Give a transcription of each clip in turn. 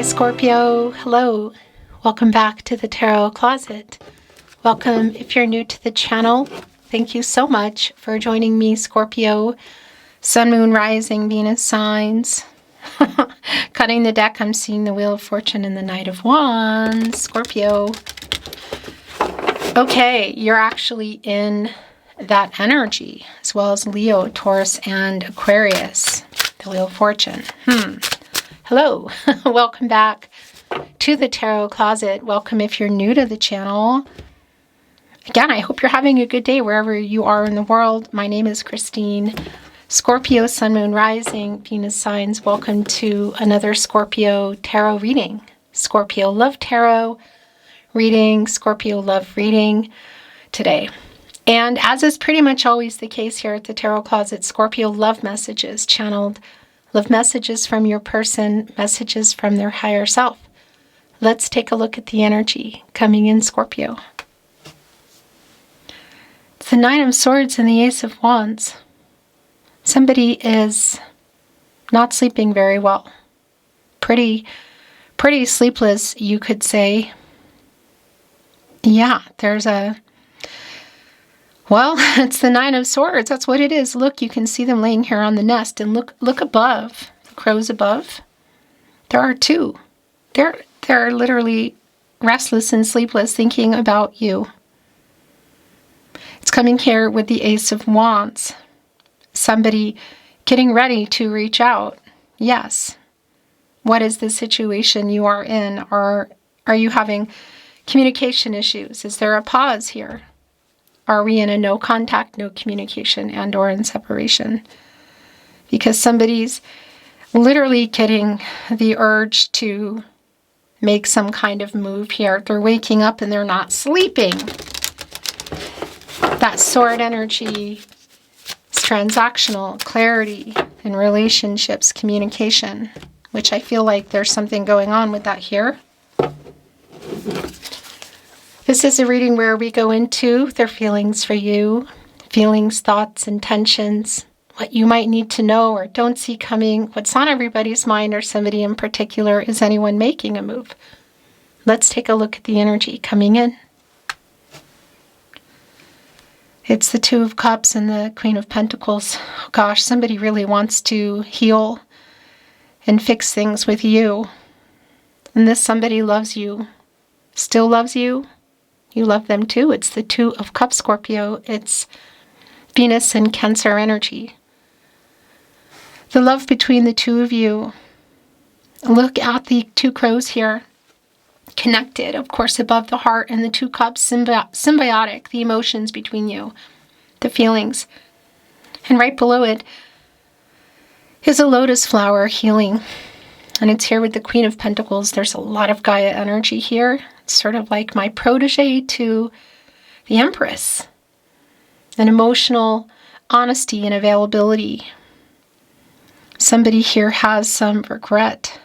Hi Scorpio, hello. Welcome back to the Tarot Closet. Welcome if you're new to the channel. Thank you so much for joining me, Scorpio. Sun, Moon, Rising, Venus signs. Cutting the deck, I'm seeing the Wheel of Fortune and the Knight of Wands. Scorpio. Okay, you're actually in that energy, as well as Leo, Taurus, and Aquarius. The Wheel of Fortune. Hello, welcome back to the Tarot Closet. Welcome if you're new to the channel. Again, I hope you're having a good day wherever you are in the world. My name is Christine. Scorpio, Sun, Moon, Rising, Venus signs. Welcome to another Scorpio tarot reading. Scorpio Love Tarot reading, Scorpio Love reading today. And as is pretty much always the case here at the Tarot Closet, Scorpio love messages channeled. Love messages from your person, messages from their higher self. Let's take a look at the energy coming in, Scorpio. It's the Nine of Swords and the Ace of Wands. Somebody is not sleeping very well. Pretty sleepless, you could say. Yeah, there's well, it's the Nine of Swords. That's what it is. Look, you can see them laying here on the nest. And look above. The crows above. There are two. They're literally restless and sleepless, thinking about you. It's coming here with the Ace of Wands. Somebody getting ready to reach out. Yes. What is the situation you are in? Are you having communication issues? Is there a pause here? Are we in a no contact, no communication, and or in separation? Because somebody's literally getting the urge to make some kind of move here. They're waking up and they're not sleeping. That sword energy is transactional, clarity in relationships, communication, which I feel like there's something going on with that here. This is a reading where we go into their feelings for you, feelings, thoughts, intentions, what you might need to know or don't see coming, what's on everybody's mind or somebody in particular. Is anyone making a move? Let's take a look at the energy coming in. It's the Two of Cups and the Queen of Pentacles. Oh gosh, somebody really wants to heal and fix things with you. And this somebody loves you, still loves you. You love them too. It's the Two of Cups, Scorpio. It's Venus and Cancer energy. The love between the two of you. Look at the two crows here. Connected, of course, above the heart, and the two cups, symbiotic, the emotions between you, the feelings. And right below it is a lotus flower, healing. And it's here with the Queen of Pentacles. There's a lot of Gaia energy here. It's sort of like my protege to the Empress. An emotional honesty and availability. Somebody here has some regret.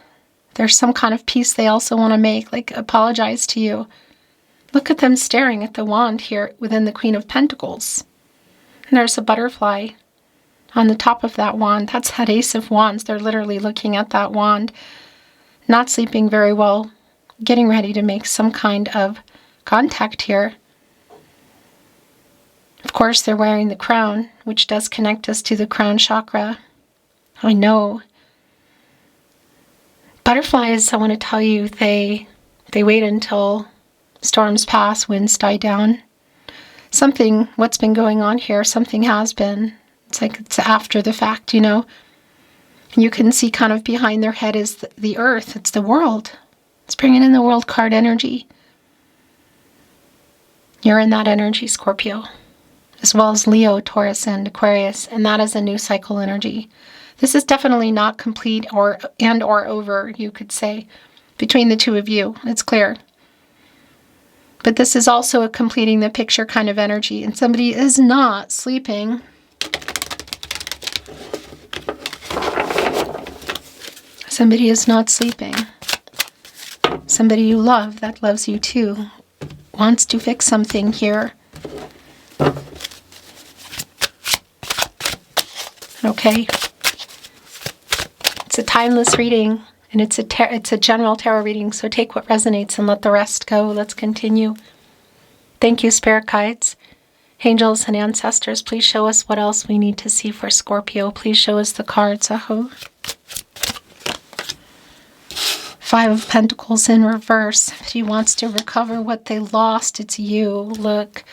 There's some kind of peace they also want to make, like apologize to you. Look at them staring at the wand here within the Queen of Pentacles. And there's a butterfly on the top of that wand. That's that Ace of Wands. They're literally looking at that wand, not sleeping very well, getting ready to make some kind of contact here. Of course, they're wearing the crown, which does connect us to the crown chakra. I know. Butterflies, I want to tell you, they wait until storms pass, winds die down. What's been going on here, something has been. It's like it's after the fact, you know. You can see kind of behind their head is the earth. It's the world. It's bringing in the world card energy. You're in that energy, Scorpio, as well as Leo, Taurus, and Aquarius, and that is a new cycle energy. This is definitely not complete or over, you could say, between the two of you. It's clear. But this is also a completing the picture kind of energy, and somebody is not sleeping. Somebody is not sleeping. Somebody you love, that loves you too, wants to fix something here. Okay. It's a timeless reading. And it's a general tarot reading, so take what resonates and let the rest go. Let's continue. Thank you, spirit guides, angels, and ancestors. Please show us what else we need to see for Scorpio. Please show us the cards. Aho. Five of Pentacles in reverse. She wants to recover what they lost. It's you. Look.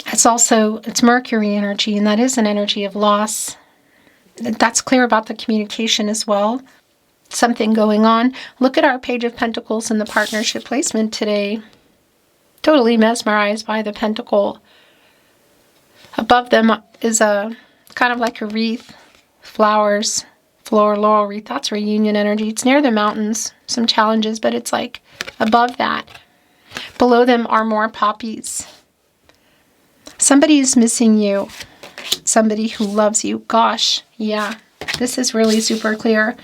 It's Mercury energy, and that is an energy of loss. That's clear about the communication as well. Something going on. Look at our Page of Pentacles in the partnership placement today. Totally mesmerized by the pentacle. Above them is a kind of like a wreath, flowers, laurel wreath. That's reunion energy. It's near the mountains, some challenges, but it's like above that. Below them are more poppies. Somebody's missing you. Somebody who loves you. Gosh, yeah, this is really super clear.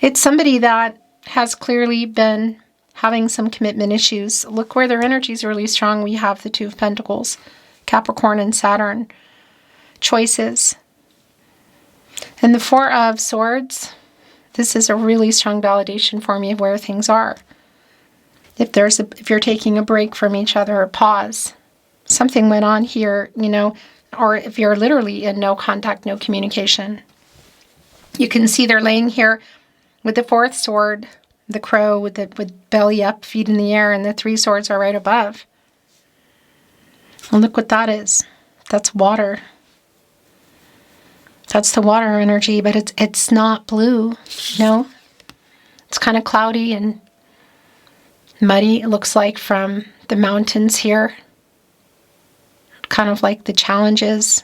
It's somebody that has clearly been having some commitment issues. Look where their energy is really strong. We have the Two of Pentacles, Capricorn and Saturn. Choices. And the Four of Swords, this is a really strong validation for me of where things are. If you're taking a break from each other, or pause, something went on here, or if you're literally in no contact, no communication. You can see they're laying here with the fourth sword, the crow with belly up, feet in the air, and the three swords are right above. And look what that is. That's water. That's the water energy, but it's not blue, It's kind of cloudy and muddy, it looks like, from the mountains here. Kind of like the challenges,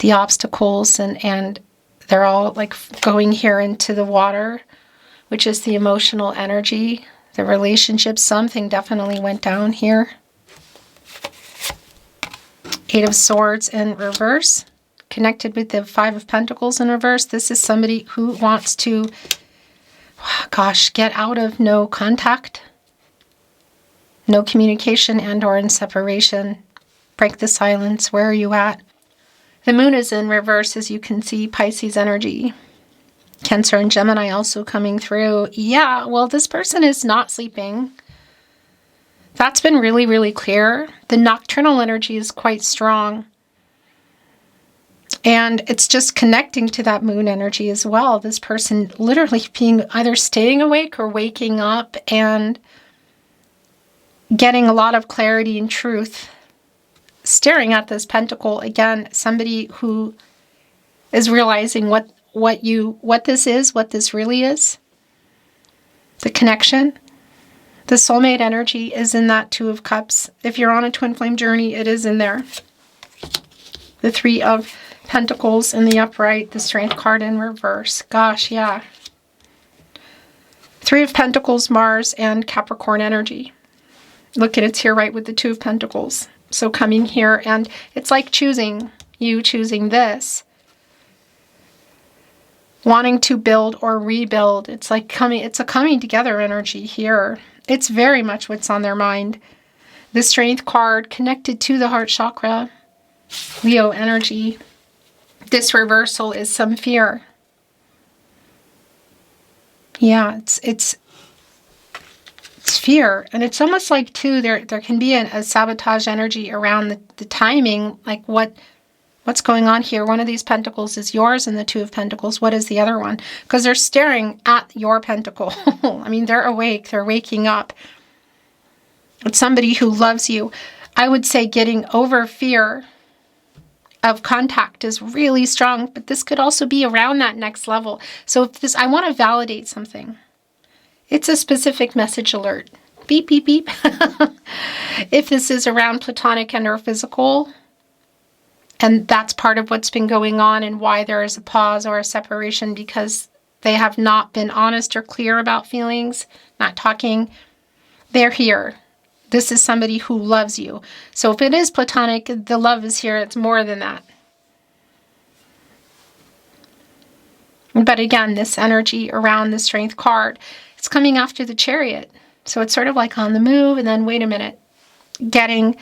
the obstacles, and they're all like going here into the water, which is the emotional energy, the relationship. Something definitely went down here. Eight of Swords in reverse, connected with the Five of Pentacles in reverse. This is somebody who wants to, get out of no contact, no communication, and or in separation. Break the silence. Where are you at? The moon is in reverse, as you can see, Pisces energy. Cancer and Gemini also coming through. Yeah, well, this person is not sleeping. That's been really, really clear. The nocturnal energy is quite strong. And it's just connecting to that moon energy as well. This person literally being either staying awake or waking up and getting a lot of clarity and truth. Staring at this pentacle, again, somebody who is realizing what this is, what this really is. The connection. The soulmate energy is in that Two of Cups. If you're on a twin flame journey, it is in there. The Three of Pentacles in the upright, the Strength card in reverse. Gosh, yeah. Three of Pentacles, Mars, and Capricorn energy. Look at it's here right with the Two of Pentacles. So coming here, and it's like choosing this. Wanting to build or rebuild. It's like it's a coming together energy here. It's very much what's on their mind. The Strength card connected to the heart chakra. Leo energy. This reversal is some fear. Yeah, it's fear. And it's almost like, too, there can be a sabotage energy around the timing, like what's going on here. One of these pentacles is yours and the Two of Pentacles. What is the other one? Because they're staring at your pentacle. I mean, they're awake. They're waking up. It's somebody who loves you. I would say getting over fear of contact is really strong, but this could also be around that next level. So if I want to validate something. It's a specific message alert. Beep, beep, beep. If this is around platonic and or physical, and that's part of what's been going on and why there is a pause or a separation, because they have not been honest or clear about feelings, not talking, they're here. This is somebody who loves you. So if it is platonic, the love is here. It's more than that. But again, this energy around the Strength card, it's coming after the Chariot. So it's sort of like on the move, and then wait a minute. Getting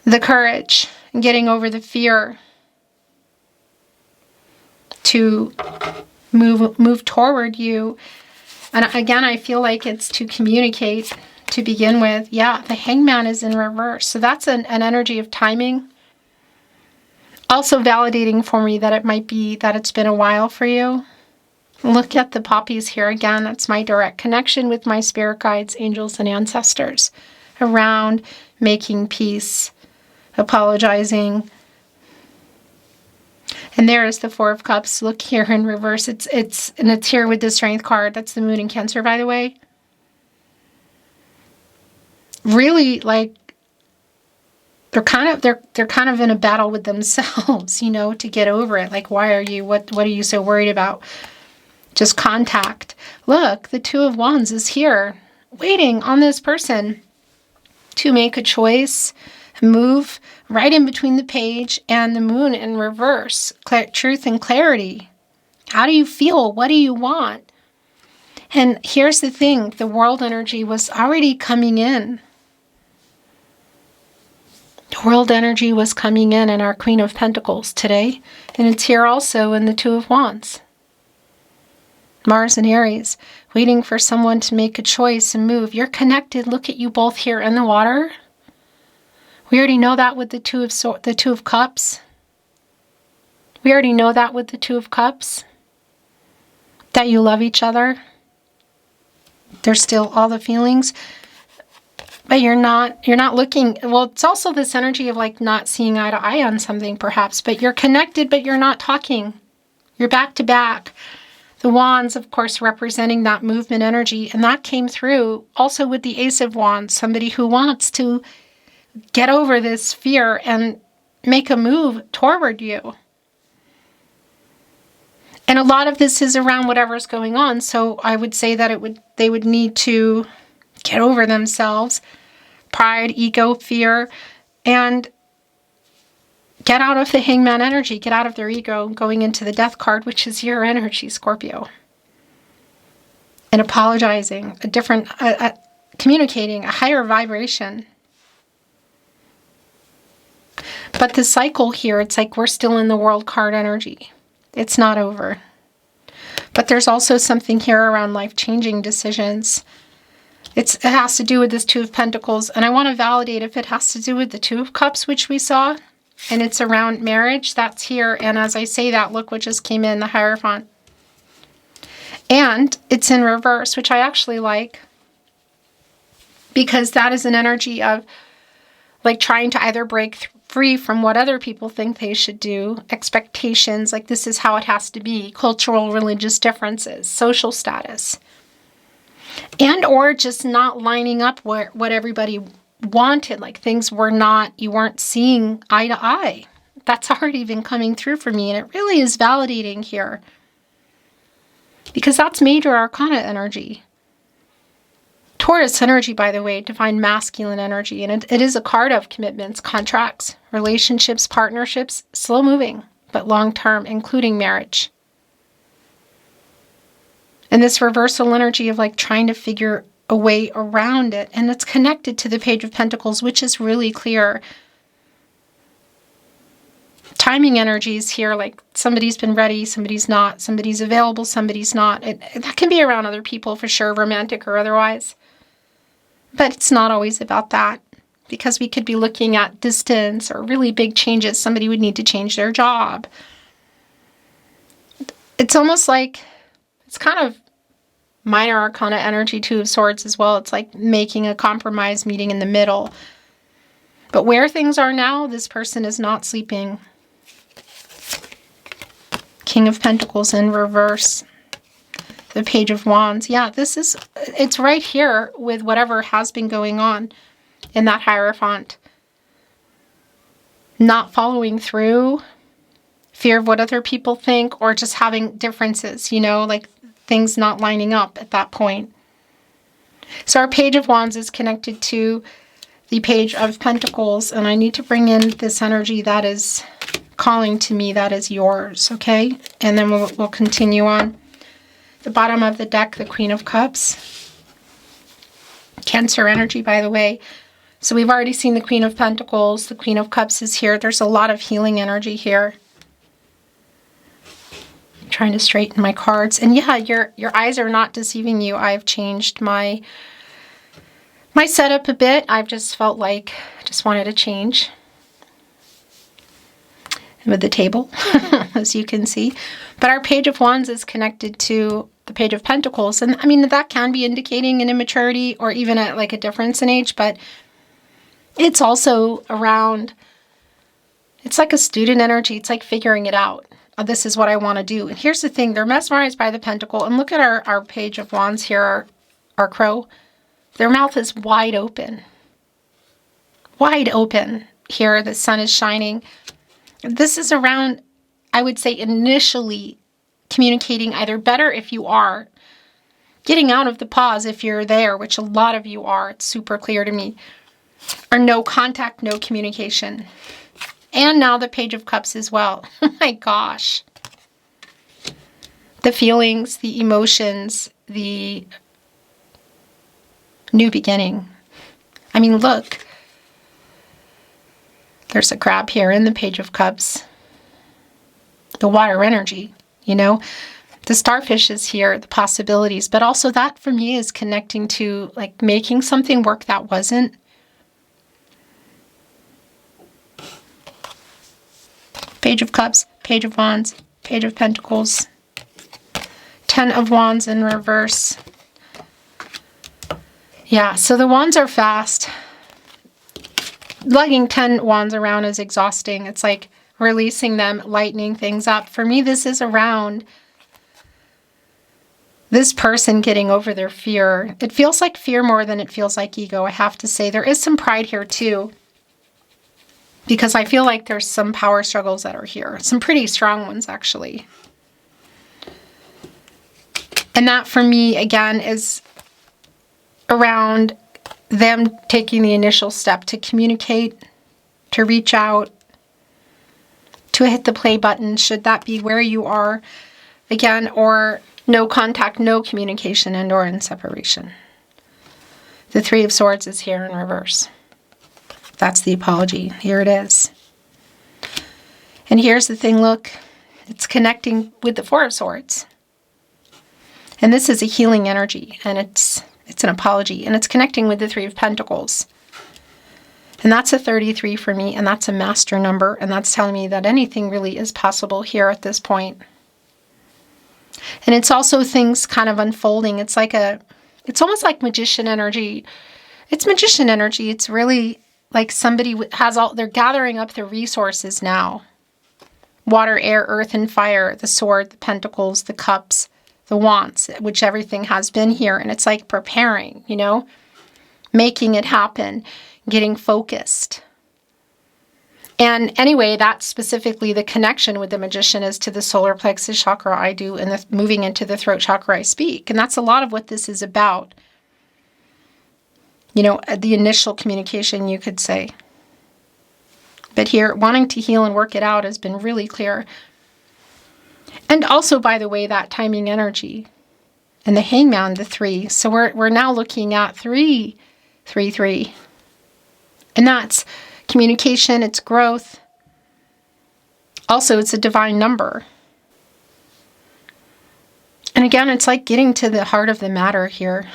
the courage, getting over the fear to move toward you. And again, I feel like it's to communicate to begin with. Yeah, the Hangman is in reverse. So that's an energy of timing. Also validating for me that it might be that it's been a while for you. Look at the poppies here again. That's my direct connection with my spirit guides, angels, and ancestors around making peace, apologizing. And there is the Four of Cups. Look here in reverse. It's here with the Strength card. That's the Moon in Cancer, by the way. Really, like, they're kind of in a battle with themselves, you know, to get over it. Like, why are you, what are you so worried about? Just contact. Look, the Two of Wands is here, waiting on this person to make a choice, move right in between the page and the Moon in reverse. Truth and clarity. How do you feel? What do you want? And here's the thing, the world energy was already coming in. The world energy was coming in our Queen of Pentacles today. And it's here also in the Two of Wands. Mars and Aries, waiting for someone to make a choice and move. You're connected. Look at you both here in the water. We already know that with the Two of Cups. We already know that with the Two of Cups. That you love each other. There's still all the feelings. But you're not looking, well, it's also this energy of like not seeing eye to eye on something perhaps, but you're connected, but you're not talking. You're back to back. The Wands, of course, representing that movement energy, and that came through also with the Ace of Wands, somebody who wants to get over this fear and make a move toward you. And a lot of this is around whatever's going on, so I would say that they would need to get over themselves, pride, ego, fear, and get out of the Hangman energy, get out of their ego, going into the Death card, which is your energy, Scorpio. And apologizing, communicating, a higher vibration. But the cycle here, it's like we're still in the World card energy. It's not over. But there's also something here around life-changing decisions. It has to do with this Two of Pentacles, and I want to validate if it has to do with the Two of Cups, which we saw, and it's around marriage. That's here, and as I say that, look what just came in, the Hierophant. And it's in reverse, which I actually like, because that is an energy of like trying to either break free from what other people think they should do, expectations, like this is how it has to be, cultural, religious differences, social status. And or just not lining up what everybody wanted, like things were not, you weren't seeing eye to eye. That's already been coming through for me, and it really is validating here. Because that's major arcana energy. Taurus energy, by the way, divine masculine energy, and it is a card of commitments, contracts, relationships, partnerships, slow moving, but long term, including marriage. And this reversal energy of like trying to figure a way around it. And it's connected to the Page of Pentacles, which is really clear. Timing energies here, like somebody's been ready, somebody's not, somebody's available, somebody's not. That can be around other people for sure, romantic or otherwise. But it's not always about that, because we could be looking at distance or really big changes. Somebody would need to change their job. It's almost like, it's kind of minor arcana energy, Two of Swords as well. It's like making a compromise, meeting in the middle. But where things are now, this person is not sleeping. King of Pentacles in reverse. The Page of Wands. Yeah, it's right here with whatever has been going on in that Hierophant. Not following through, fear of what other people think, or just having differences, you know, like things not lining up at that point. So our Page of Wands is connected to the Page of Pentacles, and I need to bring in this energy that is calling to me, that is yours, okay? And then we'll continue on. The bottom of the deck, the Queen of Cups. Cancer energy, by the way. So we've already seen the Queen of Pentacles. The Queen of Cups is here. There's a lot of healing energy here. trying to straighten my cards. And yeah, your eyes are not deceiving you. I've changed my setup a bit. I've just felt like I just wanted to change with the table, as you can see. But our Page of Wands is connected to the Page of Pentacles. And I mean, that can be indicating an immaturity or even a difference in age, but it's also around, it's like a student energy. It's like figuring it out. This is what I want to do. And here's the thing. They're mesmerized by the pentacle. And look at our Page of Wands here, our crow. Their mouth is wide open. Wide open. Here, the sun is shining. This is around, I would say, initially communicating either better if you are, getting out of the pause if you're there, which a lot of you are. It's super clear to me. Or no contact, no communication. And now the Page of Cups as well. Oh my gosh. The feelings, the emotions, the new beginning. I mean, look. There's a crab here in the Page of Cups. The water energy, you know. The starfish is here, the possibilities. But also that for me is connecting to like making something work that wasn't. Page of Cups, Page of Wands, Page of Pentacles, 10 of Wands in reverse. Yeah, so the wands are fast. Lugging 10 wands around is exhausting. It's like releasing them, lightening things up. For me, this is around this person getting over their fear. It feels like fear more than it feels like ego, I have to say. There is some pride here too, because I feel like there's some power struggles that are here. Some pretty strong ones, actually. And that, for me, again, is around them taking the initial step to communicate, to reach out, to hit the play button, should that be where you are, again, or no contact, no communication, and or in separation. The Three of Swords is here in reverse. That's the apology. Here it is. And here's the thing, look. It's connecting with the Four of Swords. And this is a healing energy. And it's an apology. And it's connecting with the Three of Pentacles. And that's a 33 for me. And that's a master number. And that's telling me that anything really is possible here at this point. And it's also things kind of unfolding. It's almost like magician energy. It's magician energy. It's really like somebody they're gathering up the resources now. Water, air, earth, and fire, the sword, the pentacles, the cups, the wands, which everything has been here. And it's like preparing, you know, making it happen, getting focused. And anyway, that's specifically the connection with the magician is to the solar plexus chakra I do, and moving into the throat chakra I speak. And that's a lot of what this is about. You know, the initial communication, you could say. But here, wanting to heal and work it out has been really clear. And also, by the way, that timing energy. And the hangman, the 3. So we're now looking at 3, 3, 3. And that's communication, it's growth. Also, it's a divine number. And again, it's like getting to the heart of the matter here.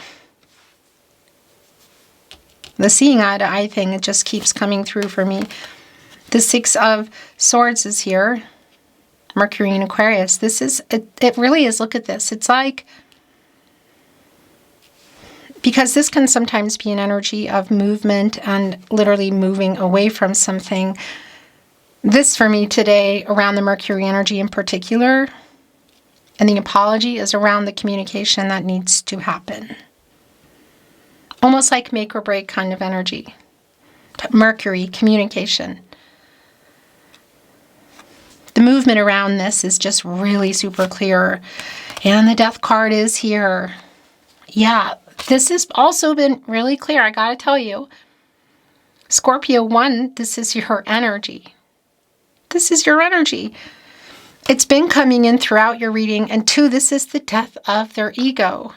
The seeing eye to eye thing, it just keeps coming through for me. The 6 of Swords is here. Mercury in Aquarius. This is, it really is, look at this. It's like, because this can sometimes be an energy of movement and literally moving away from something. This for me today, around the Mercury energy in particular, and the apology is around the communication that needs to happen. Almost like make or break kind of energy. Mercury, communication. The movement around this is just really super clear. And the Death card is here. Yeah, this has also been really clear, I gotta tell you. Scorpio 1, this is your energy. This is your energy. It's been coming in throughout your reading. And 2, this is the death of their ego.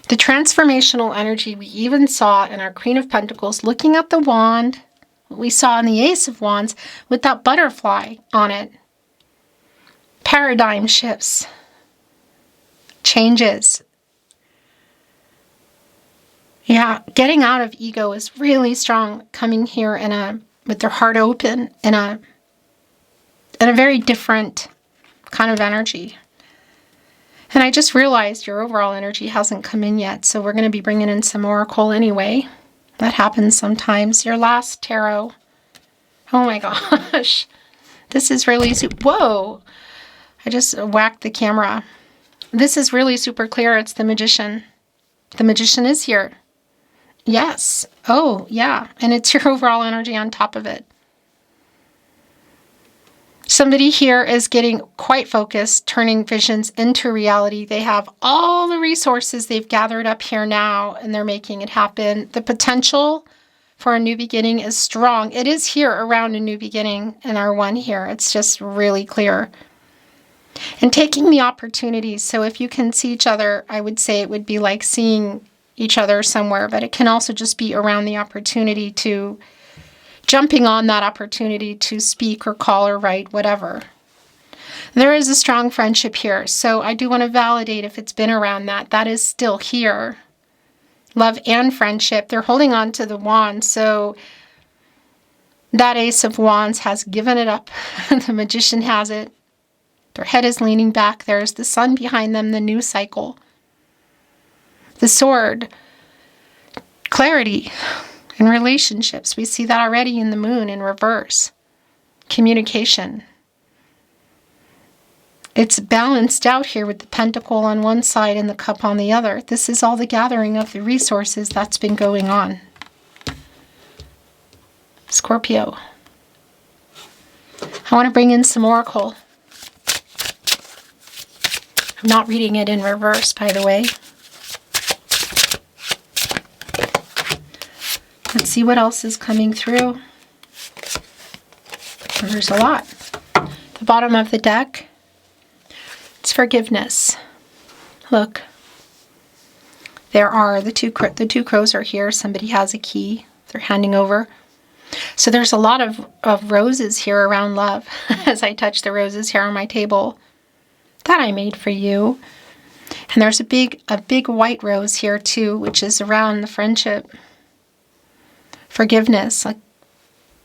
The transformational energy we even saw in our Queen of Pentacles, looking at the wand, what we saw in the Ace of Wands with that butterfly on it. Paradigm shifts. Changes. Yeah, getting out of ego is really strong, coming here with their heart open in a very different kind of energy. And I just realized your overall energy hasn't come in yet, so we're going to be bringing in some oracle anyway. That happens sometimes. Your last tarot. Oh my gosh. This is really whoa. I just whacked the camera. This is really super clear. It's the Magician. The Magician is here. Yes. Oh, yeah. And it's your overall energy on top of it. Somebody here is getting quite focused, turning visions into reality. They have all the resources they've gathered up here now, and they're making it happen. The potential for a new beginning is strong. It is here around a new beginning in our one here. It's just really clear. And taking the opportunities. So if you can see each other, I would say it would be like seeing each other somewhere, but it can also just be around the opportunity to jumping on that opportunity to speak or call or write, whatever. There is a strong friendship here. So I do want to validate if it's been around that. That is still here. Love and friendship. They're holding on to the wand. So that Ace of Wands has given it up. The Magician has it. Their head is leaning back. There's the sun behind them, the new cycle. The Sword. Clarity in relationships. We see that already in the Moon in reverse. Communication. It's balanced out here with the Pentacle on one side and the Cup on the other. This is all the gathering of the resources that's been going on. Scorpio. I want to bring in some oracle. I'm not reading it in reverse, by the way. Let's see what else is coming through. There's a lot. The bottom of the deck. It's forgiveness. Look. There are the two crows are here. Somebody has a key. They're handing over. So there's a lot of roses here around love. As I touch the roses here on my table that I made for you. And there's a big white rose here too, which is around the friendship. Forgiveness. Like,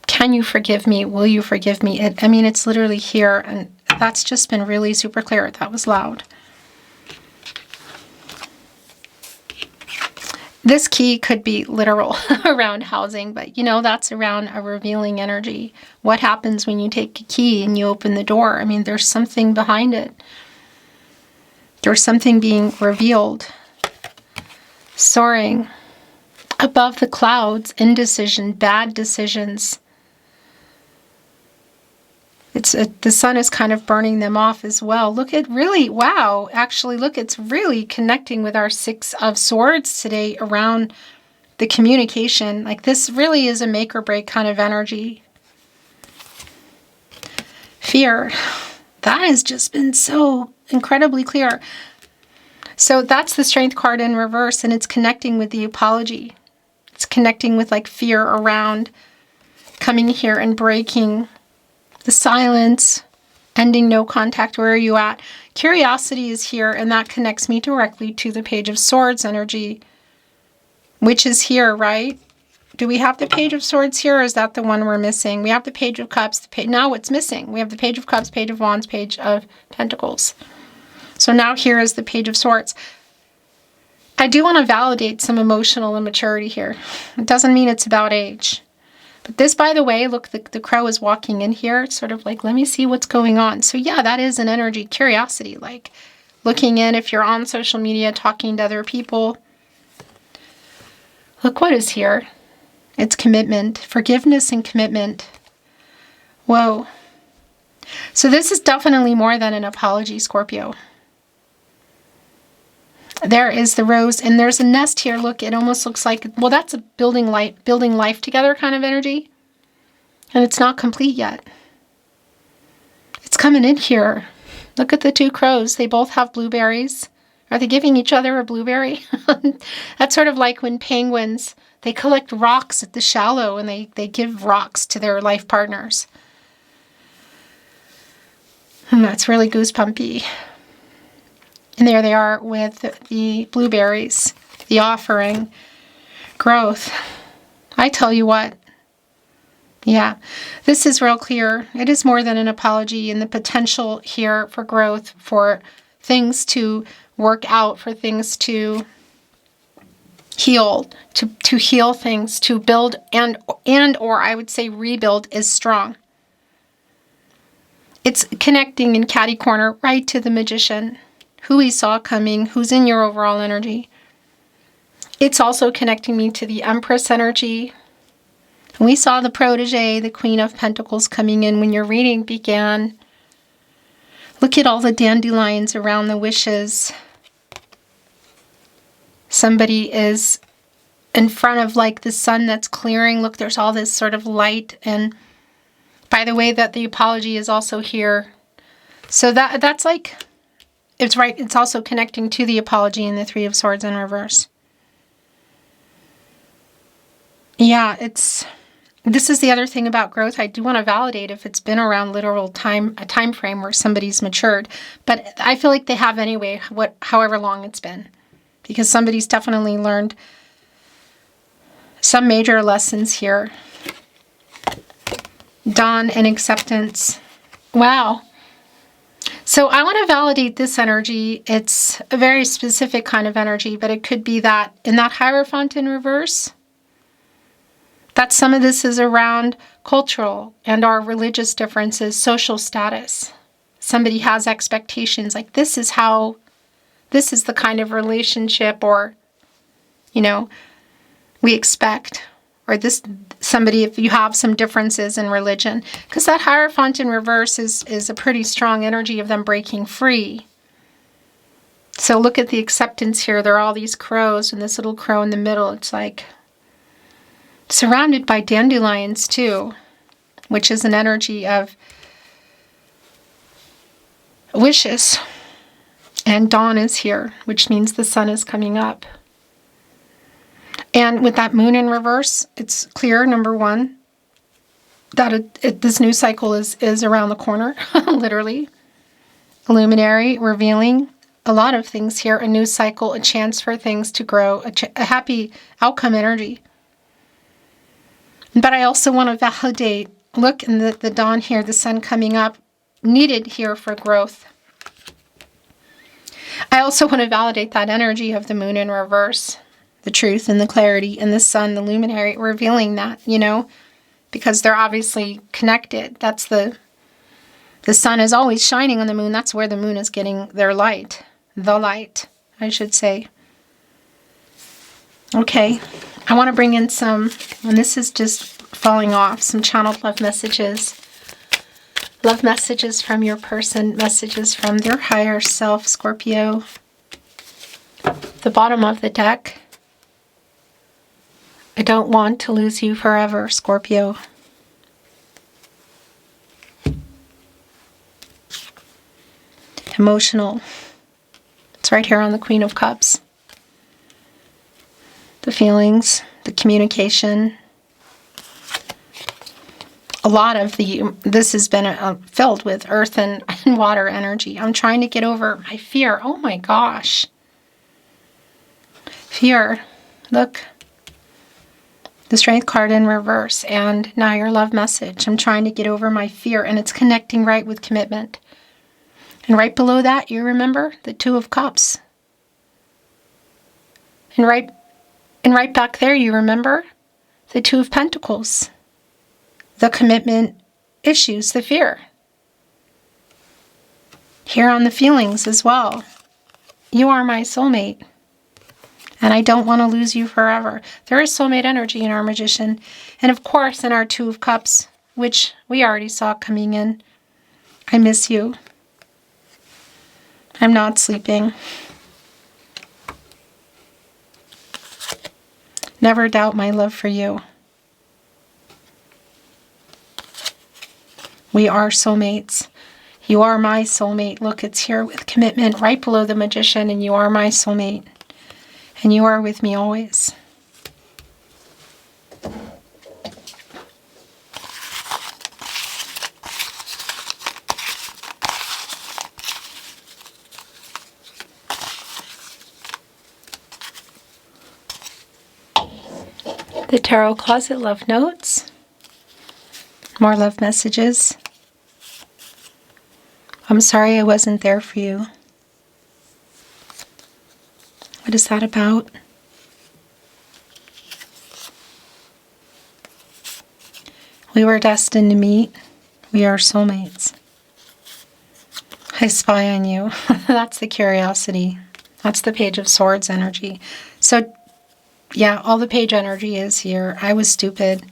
can you forgive me? Will you forgive me? It's literally here, and that's just been really super clear. That was loud. This key could be literal around housing, but that's around a revealing energy. What happens when you take a key and you open the door? There's something behind it. There's something being revealed. Soaring above the clouds, indecision, bad decisions. The sun is kind of burning them off as well. Look at wow. Actually, look, it's really connecting with our Six of Swords today around the communication. Like, this really is a make or break kind of energy. Fear. That has just been so incredibly clear. So that's the Strength card in reverse, and it's connecting with the apology. It's connecting with like fear around coming here and breaking the silence, ending no contact. Where are you at? Curiosity is here, and that connects me directly to the Page of Swords energy, which is here, right? Do we have the Page of Swords here, or is that the one we're missing? We have the Page of Cups. Now what's missing? We have the Page of Cups, Page of Wands, Page of Pentacles. So now here is the Page of Swords. I do want to validate some emotional immaturity here. It doesn't mean it's about age. But this, by the way, look, the crow is walking in here. It's sort of like, let me see what's going on. So yeah, that is an energy, curiosity, like looking in if you're on social media, talking to other people. Look what is here. It's commitment, forgiveness and commitment. Whoa. So this is definitely more than an apology, Scorpio. There is the rose, and there's a nest here. Look, it almost looks like, well, that's a building life together kind of energy. And it's not complete yet. It's coming in here. Look at the two crows. They both have blueberries. Are they giving each other a blueberry? That's sort of like when penguins, they collect rocks at the shallow, and they give rocks to their life partners. And that's really goosebumpy. And there they are with the blueberries, the offering, growth. I tell you what, yeah, this is real clear. It is more than an apology, and the potential here for growth, for things to work out, for things to heal, to heal things, to build and or I would say rebuild is strong. It's connecting in catty corner right to the Magician, who we saw coming, who's in your overall energy. It's also connecting me to the Empress energy. We saw the protege, the Queen of Pentacles, coming in when your reading began. Look at all the dandelions around the wishes. Somebody is in front of like the sun that's clearing. Look, there's all this sort of light. And by the way, that the apology is also here. So that's like, it's right. It's also connecting to the apology in the Three of Swords in reverse. Yeah, this is the other thing about growth. I do want to validate if it's been around literal time, a time frame where somebody's matured. But I feel like they have anyway, however long it's been. Because somebody's definitely learned some major lessons here. Dawn and acceptance. Wow. So I want to validate this energy. It's a very specific kind of energy, but it could be that in that Hierophant in reverse, that some of this is around cultural and our religious differences, social status. Somebody has expectations like this is the kind of relationship, or, you know, we expect, or this, somebody, if you have some differences in religion, because that Hierophant in reverse is a pretty strong energy of them breaking free. So look at the acceptance here. There are all these crows and this little crow in the middle. It's like surrounded by dandelions too, which is an energy of wishes. And dawn is here, which means the sun is coming up. And with that moon in reverse, it's clear, number one, that this new cycle is around the corner, literally. A luminary revealing a lot of things here, a new cycle, a chance for things to grow, a happy outcome energy. But I also want to validate, look in the dawn here, the sun coming up, needed here for growth. I also want to validate that energy of the moon in reverse, the truth and the clarity, and the sun, the luminary, revealing that, you know, because they're obviously connected. That's the sun is always shining on the moon. That's where the moon is getting their light, the light, I should say. Okay, I want to bring in some, and this is just falling off, some channeled love messages. Love messages from your person, messages from their higher self, Scorpio. The bottom of the deck. I don't want to lose you forever, Scorpio. Emotional. It's right here on the Queen of Cups. The feelings, the communication. A lot of this has been filled with earth and water energy. I'm trying to get over my fear. Oh my gosh. Fear. Look. The Strength card in reverse. And now your love message. I'm trying to get over my fear. And it's connecting right with commitment. And right below that, you remember the Two of Cups. And right back there, you remember the Two of Pentacles. The commitment issues, the fear. Here on the feelings as well. You are my soulmate. And I don't want to lose you forever. There is soulmate energy in our Magician. And of course, in our Two of Cups, which we already saw coming in. I miss you. I'm not sleeping. Never doubt my love for you. We are soulmates. You are my soulmate. Look, it's here with commitment right below the Magician, and you are my soulmate. And you are with me always. The Tarot Closet Love Notes. More love messages. I'm sorry I wasn't there for you. What is that about? We were destined to meet. We are soulmates. I spy on you. That's the curiosity. That's the Page of Swords energy. So, yeah, all the page energy is here. I was stupid.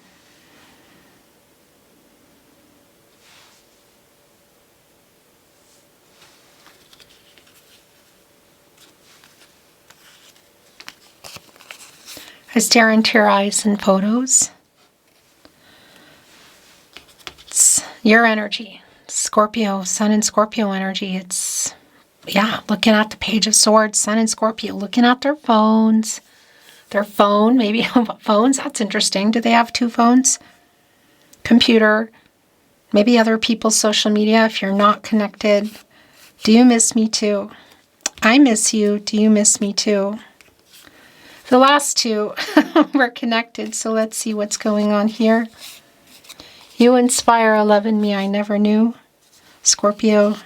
I stare into your eyes in photos. It's your energy. Scorpio, Sun and Scorpio energy. It's, yeah, looking at the Page of Swords, Sun and Scorpio, looking at their phones. Their phone, maybe phones, that's interesting. Do they have two phones? Computer, maybe other people's social media if you're not connected. Do you miss me too? I miss you. Do you miss me too? The last two were connected, so let's see what's going on here. You inspire a love in me I never knew. Scorpio.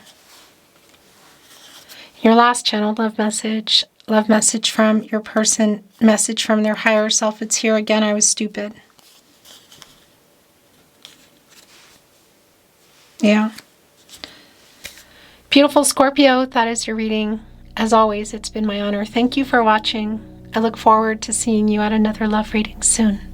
Your last channel love message from your person, message from their higher self. It's here again. I was stupid. Yeah. Beautiful Scorpio, that is your reading. As always, it's been my honor. Thank you for watching. I look forward to seeing you at another love reading soon.